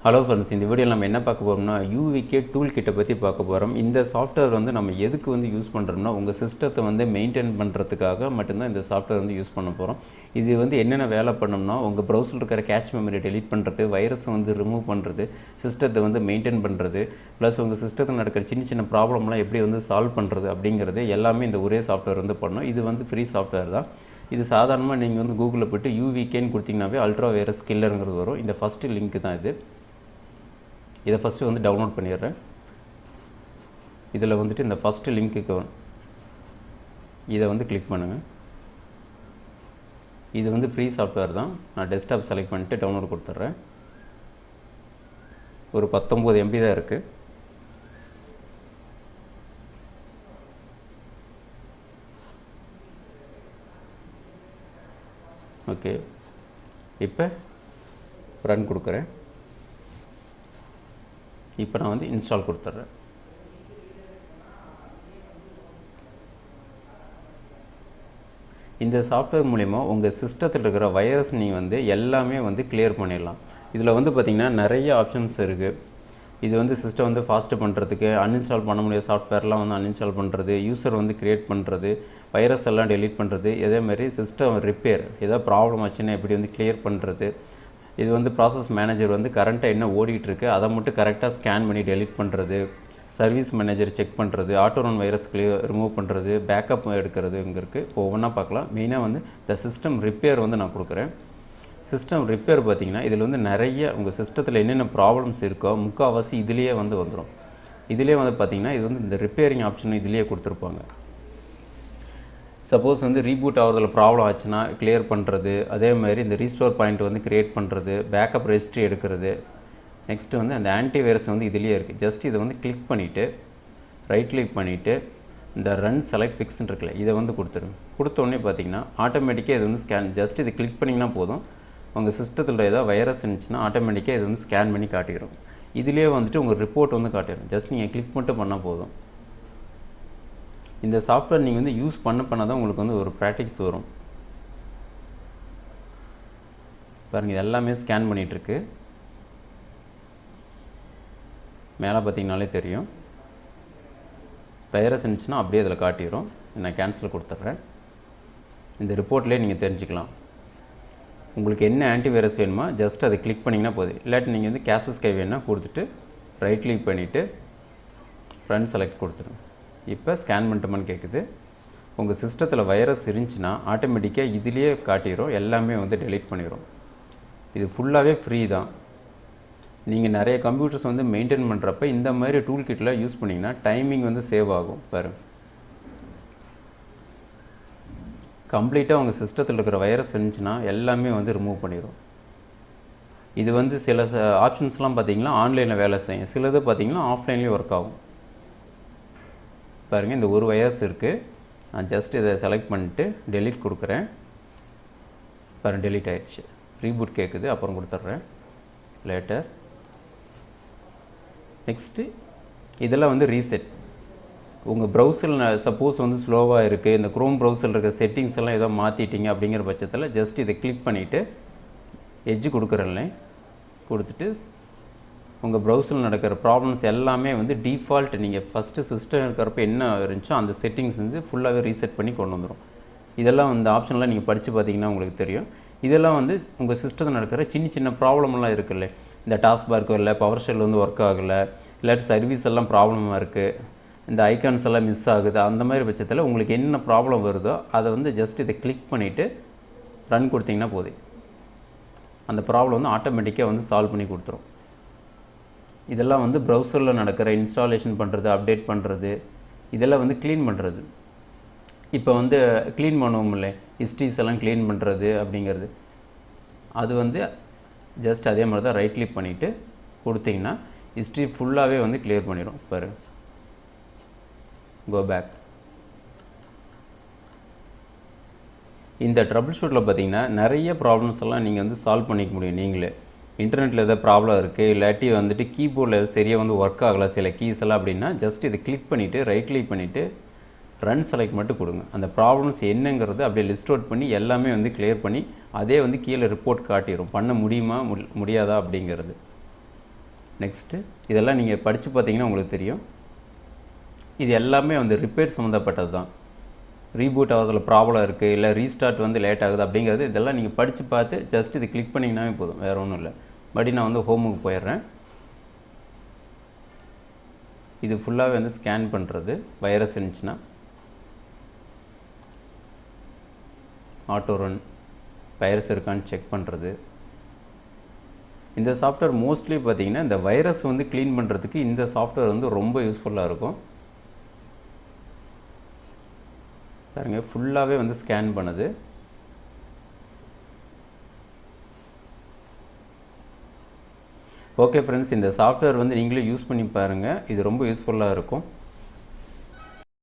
Hello friends, இந்த வீடியோவில் நம்ம என்ன பார்க்க போகிறோம்னா யூவிகே டூல் கிட்ட பற்றி பார்க்க போகிறோம். இந்த சாஃப்ட்வேர் வந்து நம்ம எதுக்கு வந்து யூஸ் பண்ணுறோம்னா உங்கள் சிஸ்டத்தை வந்து மெயின்டைன் பண்ணுறதுக்காக மட்டும்தான் இந்த சாஃப்ட்வேர் வந்து யூஸ் பண்ண போகிறோம். இது வந்து என்னென்ன வேலை பண்ணோம்னா உங்கள் ப்ரௌசரில் இருக்கிற கேஷ் மெமரி டெலீட் பண்ணுறது, வைரஸ் வந்து ரிமூவ் பண்ணுறது, சிஸ்டத்தை வந்து மெயின்டைன் பண்ணுறது, ப்ளஸ் உங்கள் சிஸ்டத்தில் நடக்கிற சின்ன சின்ன ப்ராப்ளம்லாம் எப்படி வந்து சால்வ் பண்ணுறது அப்படிங்கிறது எல்லாமே இந்த ஒரே சாஃப்ட்வேர் வந்து பண்ணோம். இது வந்து ஃப்ரீ சாஃப்ட்வேர் தான். இது சாதாரணமாக நீங்கள் வந்து கூகுளில் போய்ட்டு யூவிகேன்னு கொடுத்தீங்கன்னாவே அல்ட்ரா வைரஸ் கில்லருங்கிறது வரும். இந்த ஃபஸ்ட்டு லிங்க் தான் இது. இதை ஃபஸ்ட்டு வந்து டவுன்லோட் பண்ணிடுறேன். இதில் வந்துட்டு இந்த ஃபஸ்ட்டு லிங்க்குக்கு இதை வந்து கிளிக் பண்ணுங்கள். இது வந்து ஃப்ரீ சாஃப்ட்வேர் தான். நான் டெஸ்க்டாப் செலக்ட் பண்ணிட்டு டவுன்லோட் கொடுத்துட்றேன். ஒரு 19 MB தான் இருக்குது. ஓகே, இப்போ ரன் கொடுக்குறேன். இப்போ நான் வந்து இன்ஸ்டால் கொடுத்துட்றேன். இந்த சாஃப்ட்வேர் மூலிமா உங்கள் சிஸ்டத்தில் இருக்கிற வைரஸ் நீங்கள் வந்து எல்லாமே வந்து கிளியர் பண்ணிடலாம். இதில் வந்து பார்த்திங்கன்னா நிறைய ஆப்ஷன்ஸ் இருக்குது. இது வந்து சிஸ்டம் வந்து ஃபாஸ்ட்டு பண்ணுறதுக்கு, அன்இன்ஸ்டால் பண்ண முடியாத சாஃப்ட்வேர்லாம் வந்து அன்இன்ஸ்டால் பண்ணுறது, யூசர் வந்து க்ரியேட் பண்ணுறது, வைரஸ் எல்லாம் டெலீட் பண்ணுறது, இதேமாதிரி சிஸ்டம் ரிப்பேர் ஏதாவது ப்ராப்ளம் ஆச்சுன்னா எப்படி வந்து கிளியர் பண்ணுறது. இது வந்து ப்ராசஸ் மேனேஜர் வந்து கரண்ட்டாக என்ன ஓடிட்டுருக்கு அதை மட்டும் கரெக்டாக ஸ்கேன் பண்ணி டெலீட் பண்ணுறது, சர்வீஸ் மேனேஜர் செக் பண்ணுறது, ஆட்டோ ரன் வைரஸ் ரிமூவ் பண்ணுறது, பேக்கப் எடுக்கிறது இங்கே இருக்குது. இப்போ ஒவ்வொன்றா பார்க்கலாம். மெயினாக வந்து இந்த சிஸ்டம் ரிப்பேர் வந்து நான் கொடுக்குறேன். சிஸ்டம் ரிப்பேர் பார்த்திங்கன்னா இதில் வந்து நிறைய உங்கள் சிஸ்டத்தில் என்னென்ன ப்ராப்ளம்ஸ் இருக்கோ முக்கால்வாசி இதிலேயே வந்து வந்துடும். இதிலே வந்து பார்த்திங்கன்னா இது வந்து இந்த ரிப்பேரிங் ஆப்ஷன் இதிலேயே கொடுத்துருப்பாங்க. சப்போஸ் வந்து ரீபூட் ஆகிறதுல ப்ராப்ளம் ஆச்சுன்னா கிளியர் பண்ணுறது, அதேமாதிரி இந்த ரீஸ்டோர் பாயிண்ட் வந்து க்ரியேட் பண்ணுறது, பேக்கப் ரெஜிஸ்ட்ரி எடுக்கிறது. நெக்ஸ்ட்டு வந்து அந்த ஆன்டிவைரஸ் வந்து இதுலேயே இருக்குது. ஜஸ்ட் இதை வந்து கிளிக் பண்ணிவிட்டு ரைட் கிளிக் பண்ணிவிட்டு இந்த ரன் செலக்ட் ஃபிக்ஸ்ன்னு இருக்குல்ல இதை வந்து கொடுத்துருங்க. கொடுத்தோடனே பார்த்திங்கன்னா ஆட்டோமேட்டிக்காக இது வந்து ஸ்கேன், ஜஸ்ட் இது கிளிக் பண்ணிங்கன்னா போதும். உங்கள் சிஸ்டத்தில் ஏதாவது வைரஸ் இருந்துச்சுன்னா ஆட்டோமேட்டிக்காக இது வந்து ஸ்கேன் பண்ணி காட்டிடும். இதிலே வந்துட்டு உங்கள் ரிப்போர்ட் வந்து காட்டிடும். ஜஸ்ட் நீங்கள் கிளிக் மட்டும் பண்ணால் போதும். இந்த சாஃப்ட்வேர் நீங்கள் வந்து யூஸ் பண்ண தான் உங்களுக்கு வந்து ஒரு ப்ராக்டிஸ் வரும். பாருங்கள், இது எல்லாமே ஸ்கேன் பண்ணிகிட்ருக்கு. மேலே பார்த்தீங்கனாலே தெரியும். வைரஸ் இருந்துச்சுன்னா அப்படியே அதில் காட்டிடும். நான் கேன்சல் கொடுத்துட்றேன். இந்த ரிப்போர்ட்லேயே நீங்கள் தெரிஞ்சுக்கலாம். உங்களுக்கு என்ன ஆன்டிவைரஸ் வேணுமா ஜஸ்ட் அதை கிளிக் பண்ணிங்கன்னா போதும். இல்லாட்டி நீங்கள் வந்து கேஸ்பஸ்கை வேணுன்னா கொடுத்துட்டு ரைட் கிளிக் பண்ணிவிட்டு ரன் செலக்ட் கொடுத்துருங்க. இப்போ ஸ்கேன் பண்ணிட்டோமான்னு கேட்குது. உங்கள் சிஸ்டத்தில் வைரஸ் இருந்துச்சுன்னா ஆட்டோமேட்டிக்காக இதிலேயே காட்டிடும், எல்லாமே வந்து டெலீட் பண்ணிடும். இது ஃபுல்லாகவே ஃப்ரீ தான். நீங்கள் நிறைய கம்ப்யூட்டர்ஸ் வந்து மெயின்டைன் பண்ணுறப்ப இந்த மாதிரி டூல் கிட்டில் யூஸ் பண்ணிங்கன்னா டைமிங் வந்து சேவ் ஆகும். பாருங்கள், கம்ப்ளீட்டாக உங்கள் சிஸ்டத்தில் இருக்கிற வைரஸ் இருந்துச்சுன்னா எல்லாமே வந்து ரிமூவ் பண்ணிடும். இது வந்து சில ஆப்ஷன்ஸ்லாம் பார்த்திங்கன்னா ஆன்லைனில் வேலை செய்யும், சிலது பார்த்திங்கன்னா ஆஃப்லைன்லேயும் ஒர்க் ஆகும். பாருங்கள், இந்த ஒரு வைரஸ் இருக்குது. நான் ஜஸ்ட் இதை செலக்ட் பண்ணிட்டு டெலீட் கொடுக்குறேன். பாருங்கள், டெலீட் ஆகிடுச்சு. ரீபூட் கேட்குது, அப்புறம் கொடுத்துட்றேன் லேட்டர். நெக்ஸ்ட்டு இதெல்லாம் வந்து ரீசெட். உங்கள் ப்ரௌசரில் சப்போஸ் வந்து ஸ்லோவாக இருக்குது, இந்த க்ரோம் ப்ரௌசரில் இருக்கிற செட்டிங்ஸ் எல்லாம் ஏதோ மாற்றிட்டீங்க அப்படிங்கிற பட்சத்தில் ஜஸ்ட் இதை கிளிக் பண்ணிவிட்டு எட்ஜு கொடுக்குறேன்ல கொடுத்துட்டு உங்கள் ப்ரௌசரில் நடக்கிற ப்ராப்ளம்ஸ் எல்லாமே வந்து டிஃபால்ட் நீங்கள் ஃபஸ்ட்டு சிஸ்டம் இருக்கிறப்ப என்ன இருந்துச்சோ அந்த செட்டிங்ஸ் வந்து ஃபுல்லாகவே ரீசெட் பண்ணி கொண்டு வந்துடும். இதெல்லாம் இந்த ஆப்ஷன்லாம் நீங்கள் படித்து பார்த்தீங்கன்னா உங்களுக்கு தெரியும். இதெல்லாம் வந்து உங்கள் சிஸ்டத்தில் நடக்கிற சின்ன சின்ன ப்ராப்ளம்லாம் இருக்குல்ல, இந்த டாஸ்க் பார் இல்லை, பவர் ஷெல் வந்து ஒர்க் ஆகலை, இல்லாட்டி சர்வீஸ் எல்லாம் ப்ராப்ளமாக இருக்குது, இந்த ஐக்கான்ஸ் எல்லாம் மிஸ் ஆகுது, அந்த மாதிரி பட்சத்தில் உங்களுக்கு என்ன ப்ராப்ளம் வருதோ அதை வந்து ஜஸ்ட் இதை கிளிக் பண்ணிவிட்டு ரன் கொடுத்தீங்கன்னா போதும். அந்த ப்ராப்ளம் வந்து ஆட்டோமேட்டிக்காக வந்து சால்வ் பண்ணி கொடுத்துரும். இதெல்லாம் வந்து ப்ரௌசரில் நடக்கிற இன்ஸ்டாலேஷன் பண்ணுறது, அப்டேட் பண்ணுறது, இதெல்லாம் வந்து க்ளீன் பண்ணுறது. இப்போ வந்து க்ளீன் பண்ணுவோம் இல்லை, ஹிஸ்ட்ரிஸ் எல்லாம் க்ளீன் பண்ணுறது அப்படிங்கிறது, அது வந்து ஜஸ்ட் அதே மாதிரி தான் ரைட் கிளிக் பண்ணிவிட்டு கொடுத்தீங்கன்னா ஹிஸ்ட்ரி ஃபுல்லாகவே வந்து கிளியர் பண்ணிடும். பாரு, கோ பேக். இந்த ட்ரபிள் ஷூட்டில் பார்த்தீங்கன்னா நிறைய ப்ராப்ளம்ஸ் எல்லாம் நீங்கள் வந்து சால்வ் பண்ணிக்க முடியும். நீங்களே இன்டர்நெட்டில் எதாவது ப்ராப்ளம் இருக்குது, இல்லாட்டி வந்துட்டு கீபோர்டில் சரியாக வந்து ஒர்க் ஆகலை சில கீஸ் எல்லாம் அப்படின்னா ஜஸ்ட் இதை கிளிக் பண்ணிவிட்டு ரைட் கிளிக் பண்ணிவிட்டு ரன் செலக்ட் மட்டும் கொடுங்க. அந்த ப்ராப்ளம்ஸ் என்னங்கிறது அப்படியே லிஸ்ட் அவுட் பண்ணி எல்லாமே வந்து கிளியர் பண்ணி அதே வந்து கீழே ரிப்போர்ட் காட்டிடும், பண்ண முடியுமா முடியாதா அப்படிங்கிறது. நெக்ஸ்ட்டு இதெல்லாம் நீங்கள் படித்து பார்த்தீங்கன்னா உங்களுக்கு தெரியும். இது எல்லாமே வந்து ரிப்பேர் சம்மந்தப்பட்டது தான். ரீபூட் ஆகிறதுல ப்ராப்ளம் இருக்குது, இல்லை ரீஸ்டார்ட் வந்து லேட் ஆகுது அப்படிங்கிறது இதெல்லாம் நீங்கள் படித்து பார்த்து ஜஸ்ட் இது கிளிக் பண்ணிங்கனாவே போதும், வேறு ஒன்றும் இல்லை. மறுபடியும் நான் வந்து ஹோமுக்கு போயிடுறேன். இது ஃபுல்லாகவே வந்து ஸ்கேன் பண்ணுறது, வைரஸ் இருந்துச்சுன்னா ஆட்டோ ரன், வைரஸ் இருக்கான்னு செக் பண்ணுறது. இந்த சாஃப்ட்வேர் மோஸ்ட்லி பார்த்தீங்கன்னா இந்த வைரஸ் வந்து க்ளீன் பண்ணுறதுக்கு இந்த சாஃப்ட்வேர் வந்து ரொம்ப யூஸ்ஃபுல்லாக இருக்கும். பாருங்க, ஃபுல்லாகவே வந்து ஸ்கேன் பண்ணுது. ஓகே ஃப்ரெண்ட்ஸ், இந்த சாஃப்ட்வேர் வந்து நீங்களே யூஸ் பண்ணி பாருங்கள், இது ரொம்ப யூஸ்ஃபுல்லாக இருக்கும்.